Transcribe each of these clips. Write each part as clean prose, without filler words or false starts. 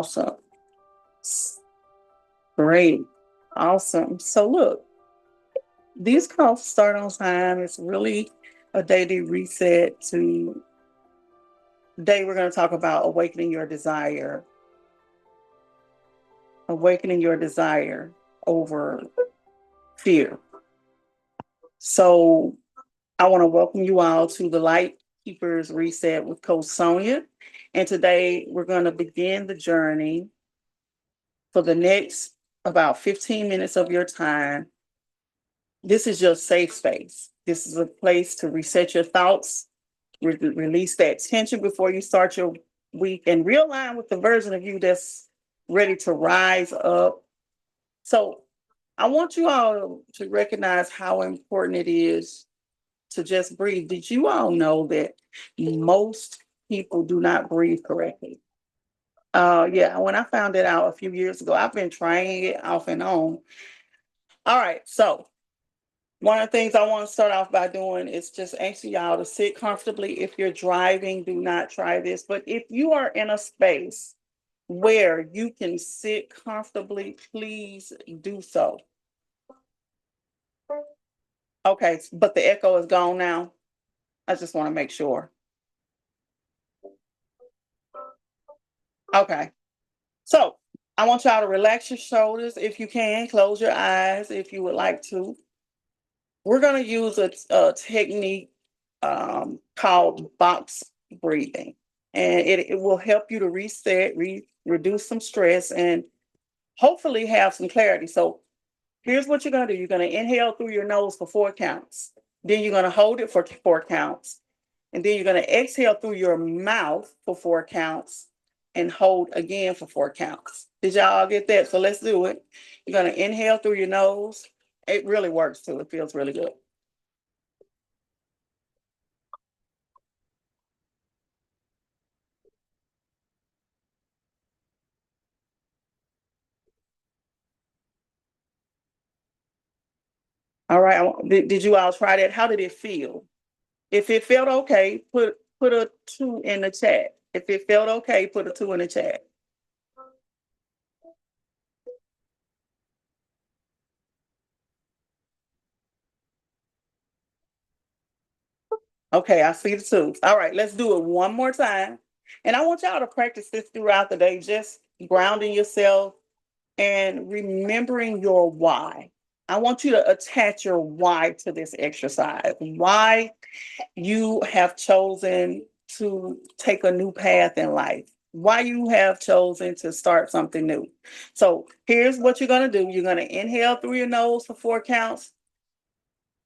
Awesome. Great. Awesome. So look, these calls start on time. It's really a daily reset to today we're going to talk about awakening your desire over fear. So I want to welcome you all to the Light Keepers Reset with Coach Sonya. And today we're going to begin the journey for the next about 15 minutes of your time. This is your safe space. This is a place to reset your thoughts, release that tension before you start your week, and realign with the version of you that's ready to rise up. So I want you all to recognize how important it is to just breathe. Did you all know that most people do not breathe correctly? Yeah, when I found it out a few years ago, I've been trying it off and on. All right, so one of the things I want to start off by doing is just asking y'all to sit comfortably. If you're driving, do not try this. But if you are in a space where you can sit comfortably, please do so. Okay, but the echo is gone now. I just want to make sure. Okay, so I want y'all to relax your shoulders if you can, close your eyes if you would like to. We're going to use a technique called box breathing, and it will help you to reset, reduce some stress, and hopefully have some clarity. So here's what you're going to do. You're going to inhale through your nose for 4 counts. Then you're going to hold it for 4 counts. And then you're going to exhale through your mouth for 4 counts and hold again for 4 counts. Did y'all get that? So let's do it. You're going to inhale through your nose. It really works too. It feels really good. All right. Did you all try that? How did it feel? If it felt okay, put a 2 in the chat. If it felt okay, put a 2 in the chat. Okay, I see the 2s. All right, let's do it one more time. And I want y'all to practice this throughout the day, just grounding yourself and remembering your why. I want you to attach your why to this exercise. Why you have chosen to take a new path in life. Why you have chosen to start something new. So here's what you're going to do. You're going to inhale through your nose for 4 counts.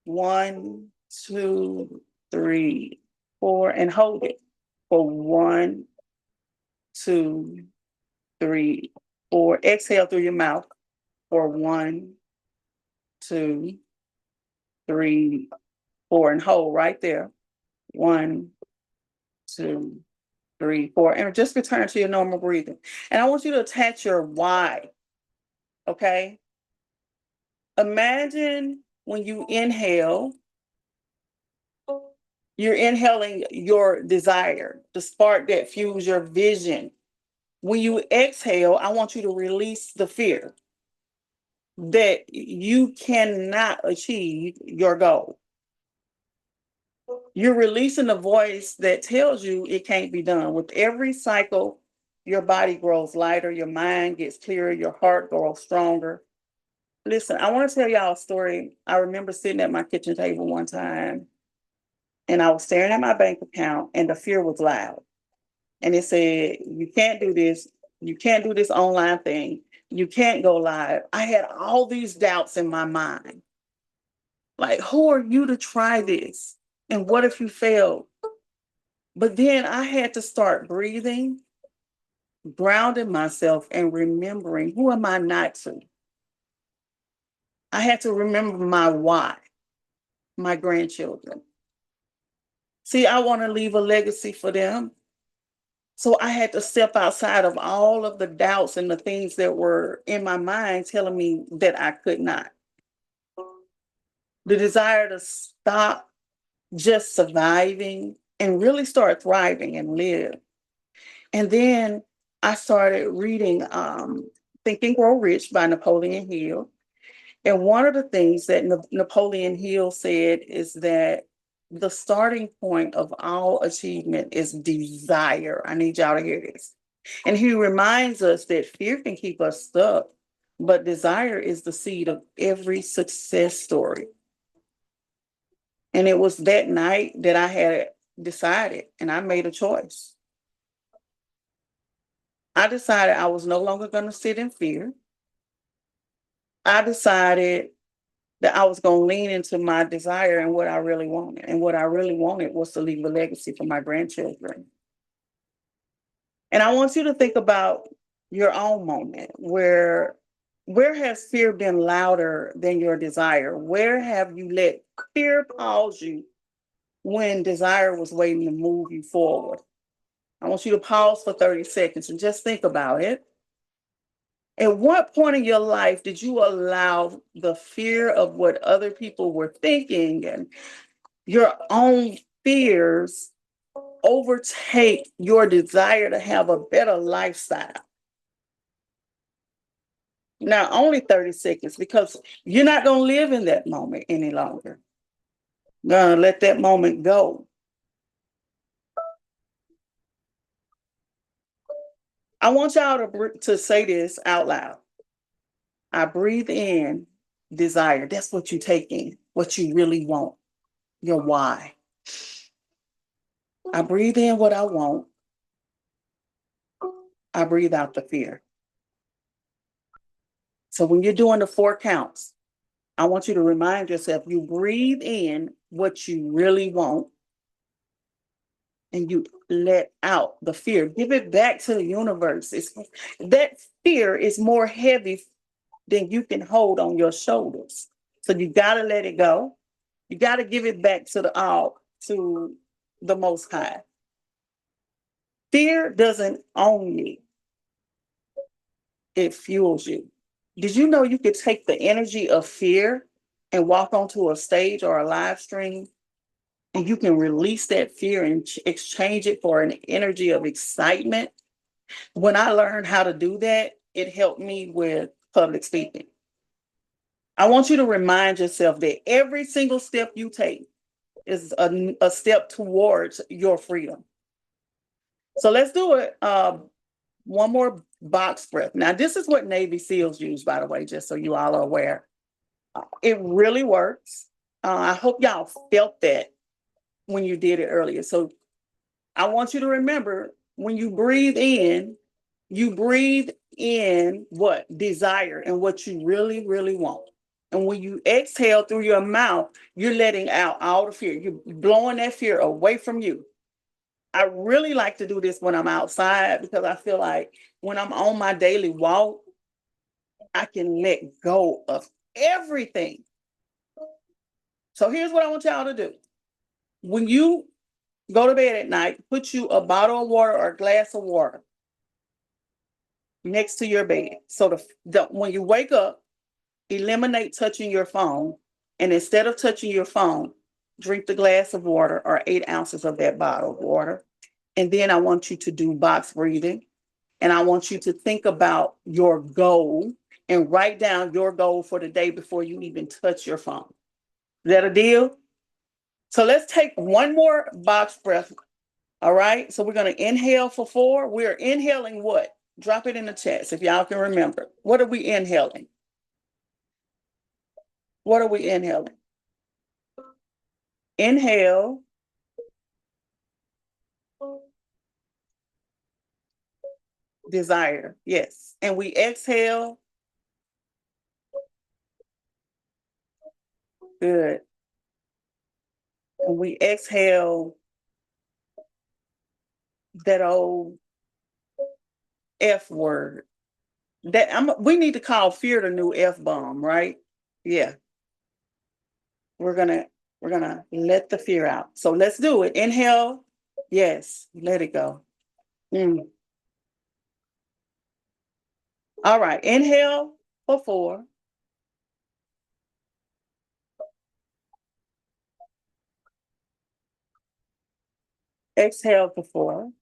1, 2, 3, 4, and hold it for 1, 2, 3, 4. Exhale through your mouth for 1, 2, 3, 4, and hold right there. 1, 2, 3, 4, and just return to your normal breathing. And I want you to attach your why. Okay. Imagine when you inhale, you're inhaling your desire, the spark that fuels your vision. When you exhale, I want you to release the fear that you cannot achieve your goal. You're releasing the voice that tells you it can't be done. With every cycle, your body grows lighter, your mind gets clearer, your heart grows stronger. Listen, I want to tell y'all a story. I remember sitting at my kitchen table one time and I was staring at my bank account and the fear was loud. And it said, you can't do this. You can't do this online thing. You can't go live. I had all these doubts in my mind. Like, who are you to try this? And what if you fail? But then I had to start breathing, grounding myself, and remembering who am I not to? I had to remember my why, my grandchildren. See, I want to leave a legacy for them. So I had to step outside of all of the doubts and the things that were in my mind telling me that I could not. The desire to stop just surviving and really start thriving and live. And then I started reading Think and Grow Rich by Napoleon Hill. And one of the things that Napoleon Hill said is that the starting point of all achievement is desire. I need y'all to hear this. And he reminds us that fear can keep us stuck, but desire is the seed of every success story. And it was that night that I had decided and I made a choice. I decided I was no longer going to sit in fear. I decided that I was going to lean into my desire and what I really wanted. And what I really wanted was to leave a legacy for my grandchildren. And I want you to think about your own moment where has fear been louder than your desire? Where have you let fear pause you when desire was waiting to move you forward? I want you to pause for 30 seconds and just think about it. At what point in your life did you allow the fear of what other people were thinking and your own fears overtake your desire to have a better lifestyle? Now, only 30 seconds because you're not going to live in that moment any longer. Gonna let that moment go. I want y'all to say this out loud. I breathe in desire. That's what you take in, what you really want, your why. I breathe in what I want. I breathe out the fear. So when you're doing the 4 counts, I want you to remind yourself you breathe in what you really want and you let out the fear. Give it back to the universe. That fear is more heavy than you can hold on your shoulders. So you got to let it go. You got to give it back to the Most High. Fear doesn't own you. It fuels you. Did you know you could take the energy of fear and walk onto a stage or a live stream and you can release that fear and exchange it for an energy of excitement? When I learned how to do that, it helped me with public speaking. I want you to remind yourself that every single step you take is a step towards your freedom. So let's do it. One more box breath. Now, this is what Navy SEALs use, by the way, just so you all are aware. It really works. I hope y'all felt that when you did it earlier. So I want you to remember when you breathe in what? Desire and what you really, really want. And when you exhale through your mouth, you're letting out all the fear. You're blowing that fear away from you. I really like to do this when I'm outside because I feel like when I'm on my daily walk, I can let go of everything. So here's what I want y'all to do. When you go to bed at night, put you a bottle of water or a glass of water next to your bed. So when you wake up, eliminate touching your phone. And instead of touching your phone, drink the glass of water or 8 ounces of that bottle of water. And then I want you to do box breathing. And I want you to think about your goal and write down your goal for the day before you even touch your phone. Is that a deal? So let's take one more box breath. All right. So we're going to inhale for 4. We're inhaling what? Drop it in the chat so if y'all can remember. What are we inhaling? What are we inhaling? Inhale. Desire. Yes. And we exhale. Good. And we exhale that old F word. We need to call fear the new F bomb, right? Yeah. We're gonna let the fear out. So let's do it. Inhale. Yes. Let it go. Mm. All right. Inhale for 4. Exhale for 4.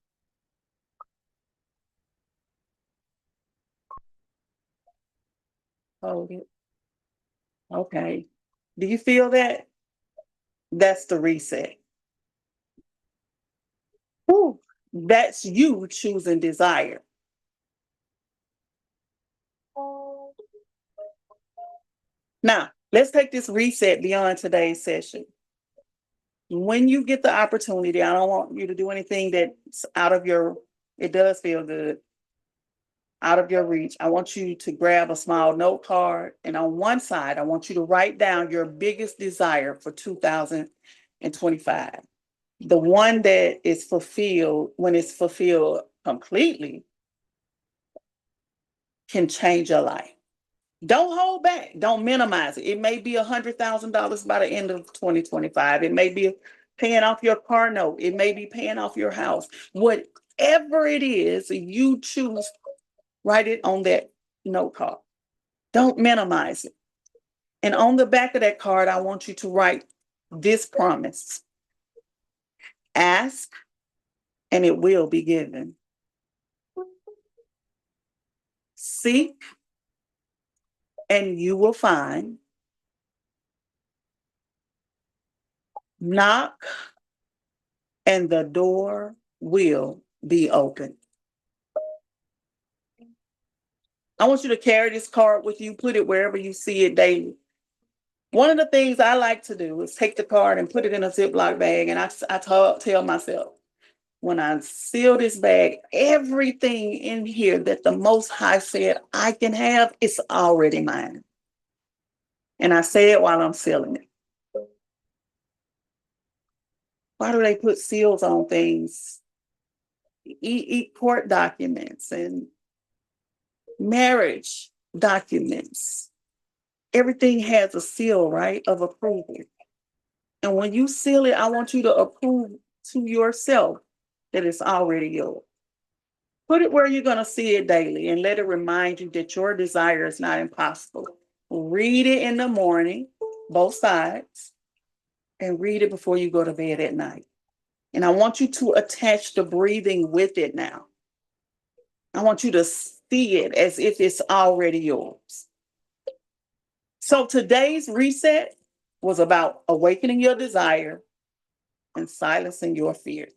Hold it. Okay. Do you feel that? That's the reset. Whew. That's you choosing desire. Now, let's take this reset beyond today's session. When you get the opportunity, I don't want you to do anything that's out of your, it does feel good, out of your reach. I want you to grab a small note card, and on one side, I want you to write down your biggest desire for 2025. The one that is fulfilled, when it's fulfilled completely, can change your life. Don't hold back. Don't minimize it. It may be $100,000 by the end of 2025. It may be paying off your car note. It may be paying off your house. Whatever it is, you choose, write it on that note card. Don't minimize it. And on the back of that card, I want you to write this promise: ask and it will be given. Seek and you will find. Knock and the door will be open. I want you to carry this card with you, put it wherever you see it daily. One of the things I like to do is take the card and put it in a Ziploc bag. And I tell myself, when I seal this bag, everything in here that the Most High said I can have, it's already mine. And I say it while I'm sealing it. Why do they put seals on things? Court documents and marriage documents. Everything has a seal, right, of approval. And when you seal it, I want you to approve to yourself that it's already yours. Put it where you're going to see it daily and let it remind you that your desire is not impossible. Read it in the morning, both sides, and read it before you go to bed at night. And I want you to attach the breathing with it now. I want you to see it as if it's already yours. So today's reset was about awakening your desire and silencing your fear.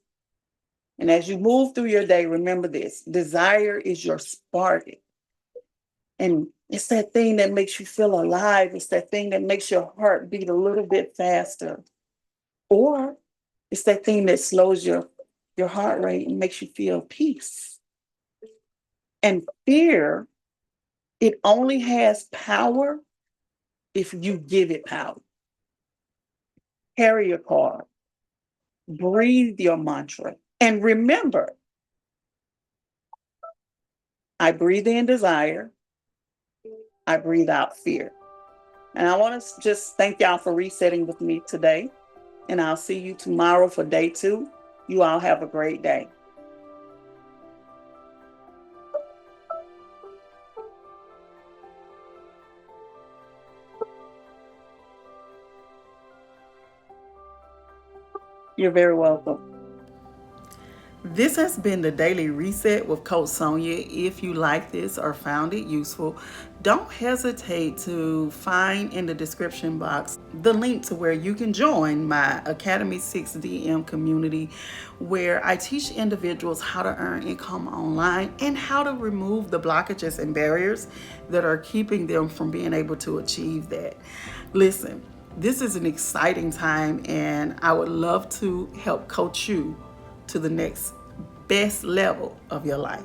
And as you move through your day, remember this: desire is your spark. And it's that thing that makes you feel alive. It's that thing that makes your heart beat a little bit faster. Or it's that thing that slows your heart rate and makes you feel peace. And fear, it only has power if you give it power. Carry your card. Breathe your mantra. And remember, I breathe in desire. I breathe out fear. And I want to just thank y'all for resetting with me today. And I'll see you tomorrow for day 2. You all have a great day. You're very welcome. This has been the Daily Reset with Coach Sonya. If you like this or found it useful, don't hesitate to find in the description box the link to where you can join my Academy 6DM community, where I teach individuals how to earn income online and how to remove the blockages and barriers that are keeping them from being able to achieve that. Listen, this is an exciting time, and I would love to help coach you to the next best level of your life.